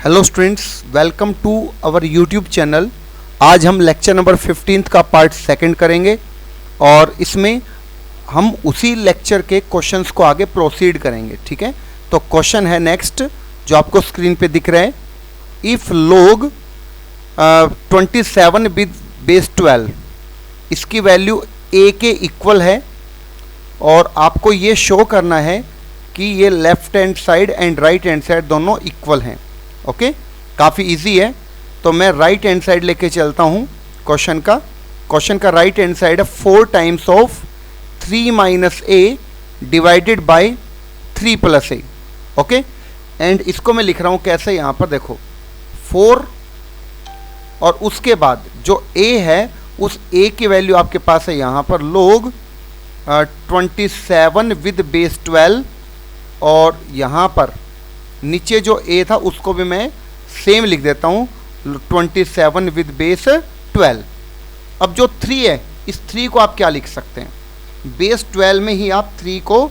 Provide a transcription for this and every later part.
Hello students, welcome to our YouTube channel. आज हम lecture number 15 का पार्ट सेकंड करेंगे और इसमें हम उसी लेक्चर के क्वेश्चंस को आगे प्रोसीड करेंगे। ठीक है, तो क्वेश्चन है नेक्स्ट जो आपको स्क्रीन पे दिख रहा है। इफ़ log 27 विद बेस 12 इसकी वैल्यू a के इक्वल है और आपको ये शो करना है कि ये left hand side and right hand side दोनों इक्वल हैं। ओके, काफ़ी इजी है। तो मैं राइट हैंड साइड लेके चलता हूँ क्वेश्चन का राइट हैंड साइड है 4 times of 3 minus A divided by 3 plus A. Okay, and इसको मैं लिख रहा हूँ कैसे, यहाँ पर देखो 4 और उसके बाद जो a है उस a की वैल्यू आपके पास है यहाँ पर log 27 विद बेस 12 और यहाँ पर नीचे जो a था उसको भी मैं सेम लिख देता हूँ 27 विद बेस 12। अब जो 3 है इस 3 को आप क्या लिख सकते हैं, बेस 12 में ही आप 3 को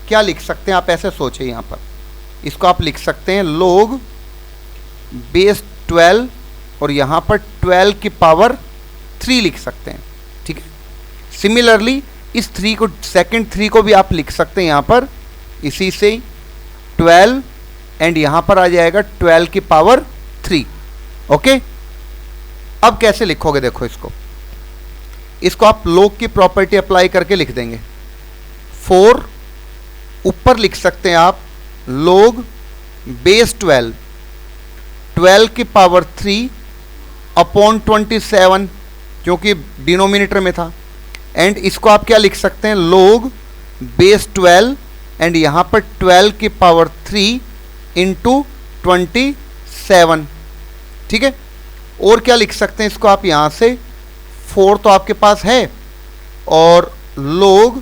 क्या लिख सकते हैं, आप ऐसे सोचें यहाँ पर इसको आप लिख सकते हैं log बेस 12 और यहाँ पर 12 की पावर 3 लिख सकते हैं। ठीक है, सिमिलरली इस 3 को सेकंड 3 को भी आप लिख सकते हैं यहाँ पर इसी से 12 एंड यहाँ पर आ जाएगा 12 की पावर 3। ओके, अब कैसे लिखोगे, देखो इसको आप log की प्रॉपर्टी अप्लाई करके लिख देंगे। 4 ऊपर लिख सकते हैं आप log बेस 12 की पावर 3 अपॉन 27 क्योंकि डिनोमिनेटर में था, एंड इसको आप क्या लिख सकते हैं log बेस 12 एंड यहाँ पर 12 की पावर 3 इंटू 27। ठीक है, और क्या लिख सकते हैं इसको आप यहाँ से 4 तो आपके पास है और log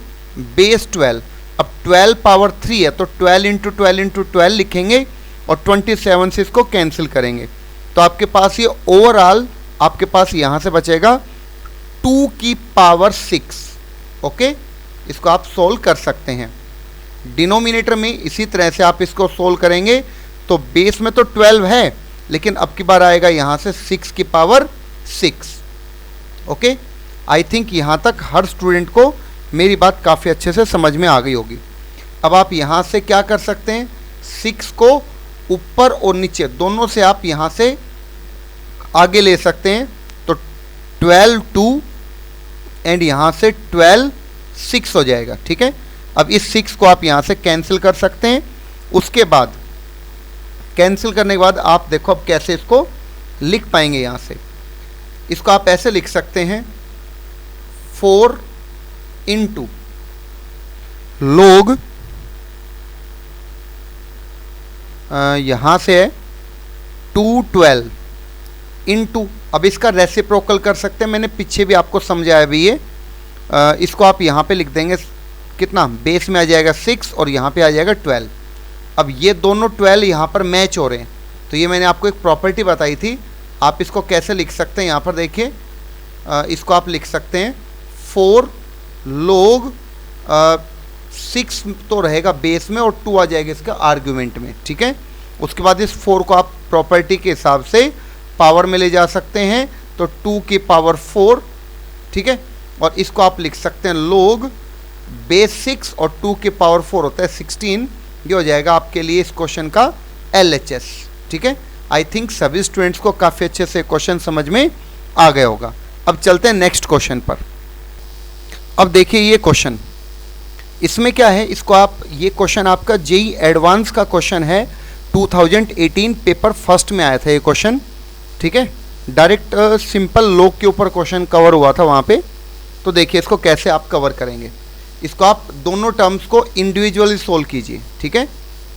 बेस 12, अब 12 पावर 3 है तो 12 इंटू 12 इंटू 12 लिखेंगे और 27 से इसको कैंसिल करेंगे तो आपके पास ये ओवरऑल आपके पास यहाँ से बचेगा 2 की पावर 6। ओके, इसको आप सोल्व कर सकते हैं डिनोमिनेटर में। इसी तरह से आप इसको सोल्व करेंगे तो बेस में तो 12 है लेकिन अब की बार आएगा यहाँ से 6 की पावर 6। ओके, आई थिंक यहाँ तक हर स्टूडेंट को मेरी बात काफ़ी अच्छे से समझ में आ गई होगी। अब आप यहाँ से क्या कर सकते हैं, 6 को ऊपर और नीचे दोनों से आप यहाँ से आगे ले सकते हैं तो 12 2 एंड यहाँ से 12 6 हो जाएगा। ठीक है, अब इस 6 को आप यहाँ से कैंसिल कर सकते हैं। उसके बाद कैंसिल करने के बाद आप देखो अब कैसे इसको लिख पाएंगे। यहाँ से इसको आप ऐसे लिख सकते हैं 4 इंटू log यहाँ से है 212 इंटू, अब इसका रेसिप्रोकल कर सकते हैं, मैंने पीछे भी आपको समझाया भी ये। इसको आप यहाँ पे लिख देंगे कितना, बेस में आ जाएगा 6 और यहाँ पे आ जाएगा 12। अब ये दोनों 12 यहाँ पर मैच हो रहे हैं तो ये मैंने आपको एक प्रॉपर्टी बताई थी, आप इसको कैसे लिख सकते हैं यहाँ पर देखिए। इसको आप लिख सकते हैं 4 log 6 तो रहेगा बेस में और 2 आ जाएगा इसका आर्ग्यूमेंट में। ठीक है, उसके बाद इस 4 को आप प्रॉपर्टी के हिसाब से पावर में ले जा सकते हैं तो 2 की पावर 4। ठीक है, और इसको आप लिख सकते हैं log बेस 6 और 2 की पावर 4 होता है 16। ये हो जाएगा आपके लिए इस क्वेश्चन का LHS। ठीक है, आई थिंक सभी स्टूडेंट्स को काफ़ी अच्छे से क्वेश्चन समझ में आ गया होगा। अब चलते हैं नेक्स्ट क्वेश्चन पर। अब देखिए ये क्वेश्चन, इसमें क्या है, इसको आप, ये क्वेश्चन आपका JEE एडवांस का क्वेश्चन है, 2018 पेपर फर्स्ट में आया था ये क्वेश्चन। ठीक है, डायरेक्ट सिंपल log के ऊपर क्वेश्चन कवर हुआ था वहाँ पे। तो देखिए इसको कैसे आप कवर करेंगे, इसको आप दोनों टर्म्स को इंडिविजुअली सोल्व कीजिए। ठीक है,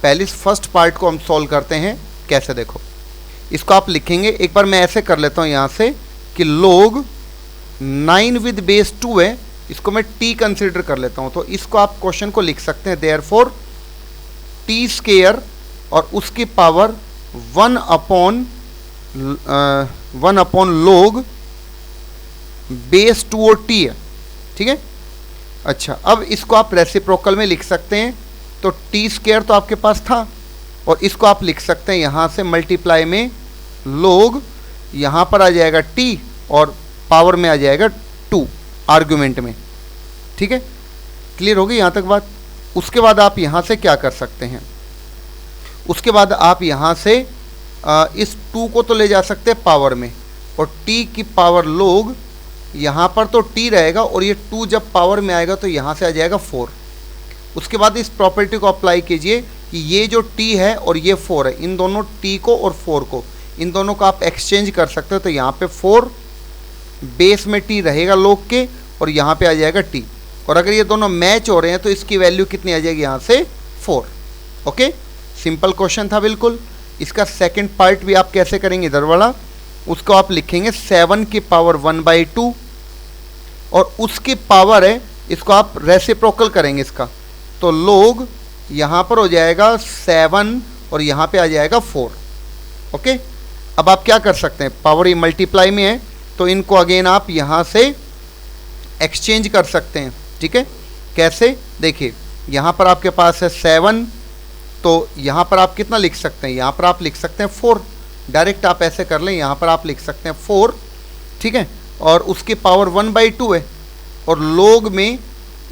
पहले इस फर्स्ट पार्ट को हम सोल्व करते हैं कैसे, देखो इसको आप लिखेंगे, एक बार मैं ऐसे कर लेता हूँ यहाँ से कि log 9 विद बेस 2 है, इसको मैं t कंसिडर कर लेता हूँ तो इसको आप क्वेश्चन को लिख सकते हैं देयरफॉर t स्क्वायर और उसकी पावर 1 अपॉन log बेस 2 और t है। ठीक है, अच्छा अब इसको आप रेसिप्रोकल में लिख सकते हैं तो टी स्क्वायर तो आपके पास था और इसको आप लिख सकते हैं यहाँ से मल्टीप्लाई में लोग, यहाँ पर आ जाएगा t और पावर में आ जाएगा 2 आर्ग्यूमेंट में। ठीक है, क्लियर होगी यहाँ तक बात। उसके बाद आप यहाँ से क्या कर सकते हैं, उसके बाद आप यहाँ से इस 2 को तो ले जा सकते हैं पावर में, और t की पावर लोग, यहाँ पर तो t रहेगा और ये 2 जब पावर में आएगा तो यहाँ से आ जाएगा 4। उसके बाद इस प्रॉपर्टी को अप्लाई कीजिए कि ये जो t है और ये 4 है, इन दोनों t को और 4 को, इन दोनों को आप एक्सचेंज कर सकते हो। तो यहाँ पे 4 बेस में t रहेगा लोग के और यहाँ पे आ जाएगा t, और अगर ये दोनों मैच हो रहे हैं तो इसकी वैल्यू कितनी आ जाएगी यहाँ से 4। ओके, सिंपल क्वेश्चन था बिल्कुल। इसका सेकंड पार्ट भी आप कैसे करेंगे, इधर वाला, उसको आप लिखेंगे 7 की पावर 1/2 और उसकी पावर है, इसको आप रेसिप्रोकल करेंगे इसका, तो लोग यहाँ पर हो जाएगा 7 और यहाँ पे आ जाएगा 4। ओके, अब आप क्या कर सकते हैं, पावर ये मल्टीप्लाई में है तो इनको अगेन आप यहाँ से एक्सचेंज कर सकते हैं। ठीक है, कैसे, देखिए यहाँ पर आपके पास है 7, तो यहाँ पर आप कितना लिख सकते हैं, यहाँ पर आप लिख सकते हैं 4, डायरेक्ट आप ऐसे कर लें, यहाँ पर आप लिख सकते हैं 4। ठीक है, और उसकी पावर 1/2 है, और लोग में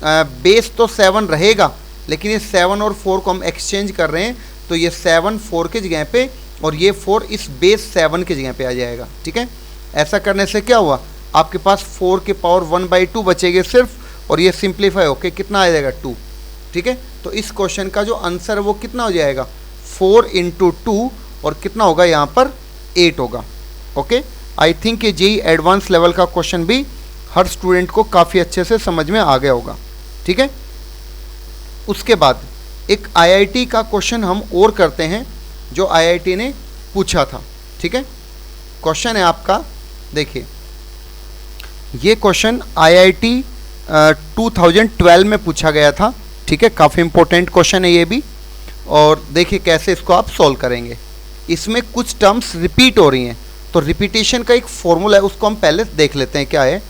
बेस तो 7 रहेगा, लेकिन ये 7 और 4 को हम एक्सचेंज कर रहे हैं, तो ये 7 4 के जगह पे और ये 4 इस बेस 7 के जगह पे आ जाएगा। ठीक है, ऐसा करने से क्या हुआ, आपके पास 4 की पावर 1/2 बचेगी सिर्फ, और ये सिंप्लीफाई होके कितना आ जाएगा 2। ठीक है, तो इस क्वेश्चन का जो आंसर है वो कितना हो जाएगा 4 × 2, और कितना होगा यहाँ पर 8 होगा। ओके, आई थिंक ये जेईई एडवांस लेवल का क्वेश्चन भी हर स्टूडेंट को काफ़ी अच्छे से समझ में आ गया होगा। ठीक है, उसके बाद एक आईआईटी का क्वेश्चन हम और करते हैं जो आईआईटी ने पूछा था। ठीक है, क्वेश्चन है आपका, देखिए ये क्वेश्चन आईआईटी 2012 में पूछा गया था। ठीक है, काफ़ी इंपॉर्टेंट क्वेश्चन है ये भी, और देखिए कैसे इसको आप सॉल्व करेंगे। इसमें कुछ टर्म्स रिपीट हो रही हैं, तो रिपीटेशन का एक फॉर्मूला है, उसको हम पहले देख लेते हैं क्या है।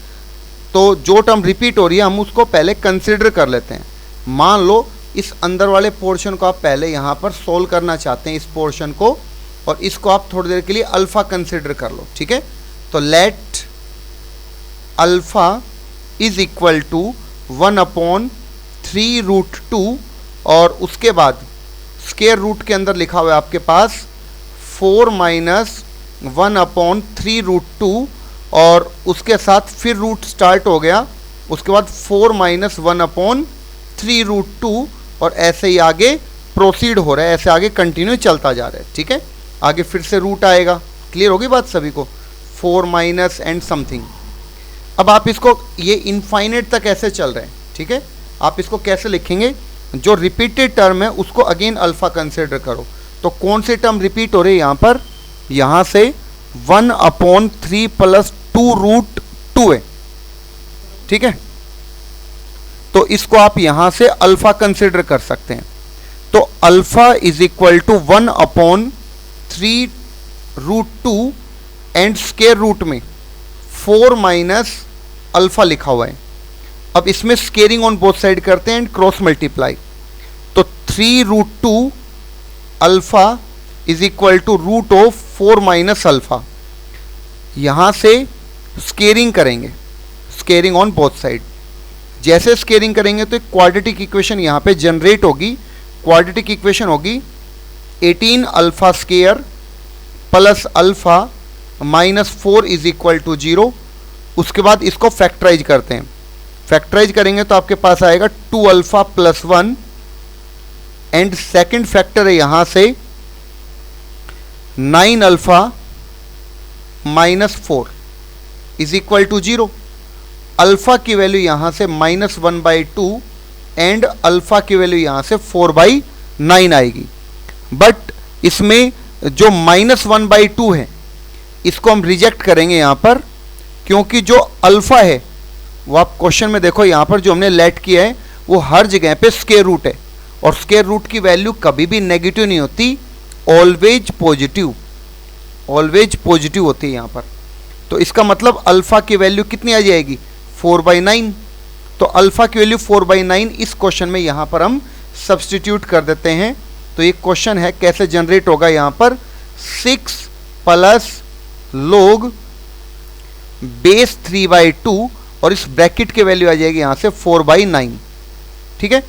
तो जो टर्म रिपीट हो रही है हम उसको पहले कंसिडर कर लेते हैं। मान लो इस अंदर वाले पोर्शन को आप पहले यहाँ पर सोल्व करना चाहते हैं, इस पोर्शन को, और इसको आप थोड़ी देर के लिए अल्फ़ा कंसिडर कर लो। ठीक है, तो let alpha is equal to 1/3√2, और उसके बाद स्क्वायर रूट के अंदर लिखा हुआ है आपके पास 4 - 1/3√2, और उसके साथ फिर रूट स्टार्ट हो गया, उसके बाद 4 - 1/3√2, और ऐसे ही आगे प्रोसीड हो रहा है, ऐसे आगे कंटिन्यू चलता जा रहा है। ठीक है, आगे फिर से रूट आएगा। क्लियर होगी बात सभी को, 4 माइनस एंड समथिंग। अब आप इसको, ये इनफाइनाइट तक ऐसे चल रहे हैं। ठीक है, आप इसको कैसे लिखेंगे, जो रिपीटेड टर्म है उसको अगेन अल्फ़ा कंसिडर करो। तो कौन सी टर्म रिपीट हो रही है यहाँ पर, यहाँ से 1/3 + 2√2 है। ठीक है, तो इसको आप यहाँ से अल्फ़ा कंसिडर कर सकते हैं। तो alpha is equal to 1/3√2 and square root में 4 माइनस अल्फ़ा लिखा हुआ है। अब इसमें स्केयरिंग ऑन बोथ साइड करते हैं एंड क्रॉस मल्टीप्लाई, तो 3√2 alpha is equal to √4 minus alpha. यहाँ से स्केयरिंग करेंगे, स्केयरिंग ऑन बोथ साइड। जैसे स्केयरिंग करेंगे तो एक क्वाड्रेटिक इक्वेशन यहाँ पे जनरेट होगी। क्वाड्रेटिक इक्वेशन होगी 18 alpha square plus alpha minus 4 is equal to 0। उसके बाद इसको फैक्टराइज करते हैं, फैक्टराइज करेंगे तो आपके पास आएगा 2 अल्फ़ा + 1, एंड सेकेंड फैक्टर है यहाँ से 9 alpha minus 4 is equal to 0। अल्फ़ा की वैल्यू यहाँ से -1/2 एंड अल्फ़ा की वैल्यू यहाँ से 4/9 आएगी। बट इसमें जो -1/2 है इसको हम रिजेक्ट करेंगे यहाँ पर, क्योंकि जो अल्फ़ा है वो आप क्वेश्चन में देखो, यहाँ पर जो हमने लेट किया है वो हर जगह पे स्क्वायर रूट है, और स्क्वायर रूट की वैल्यू कभी भी नेगेटिव नहीं होती, ऑलवेज पॉजिटिव, ऑलवेज पॉजिटिव होती है यहाँ पर। तो इसका मतलब अल्फ़ा की वैल्यू कितनी आ जाएगी 4/9। तो अल्फ़ा की वैल्यू 4/9 इस क्वेश्चन में यहाँ पर हम सब्सटीट्यूट कर देते हैं, तो ये क्वेश्चन है कैसे जनरेट होगा यहाँ पर 6 प्लस log बेस 3/2 और इस ब्रैकेट की वैल्यू आ जाएगी यहाँ से 4/9, ठीक है।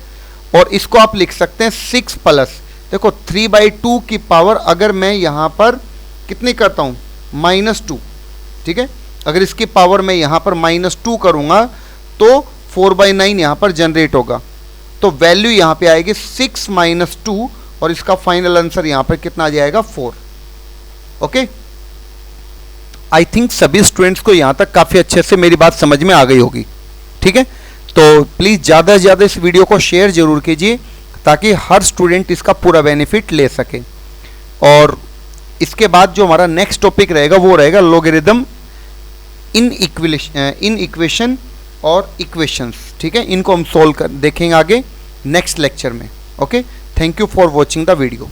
और इसको आप लिख सकते हैं 6 प्लस, देखो 3/2 की पावर अगर मैं यहाँ पर कितनी करता हूँ -2, ठीक है। अगर इसकी पावर मैं यहाँ पर -2 करूँगा तो 4/9 यहाँ पर जनरेट होगा, तो वैल्यू यहाँ पे आएगी 6 - 2 और इसका फाइनल आंसर यहाँ पर कितना आ जाएगा 4। ओके, आई थिंक सभी स्टूडेंट्स को यहाँ तक काफ़ी अच्छे से मेरी बात समझ में आ गई होगी, ठीक है। तो प्लीज़ ज़्यादा से ज़्यादा इस वीडियो को शेयर जरूर कीजिए ताकि हर स्टूडेंट इसका पूरा बेनिफिट ले सके। और इसके बाद जो हमारा नेक्स्ट टॉपिक रहेगा वो रहेगा लॉगरिदम इन इक्वेशन और इक्वेशंस, ठीक है। इनको हम सोल्व कर देखेंगे आगे नेक्स्ट लेक्चर में। Okay, thank you for watching the video.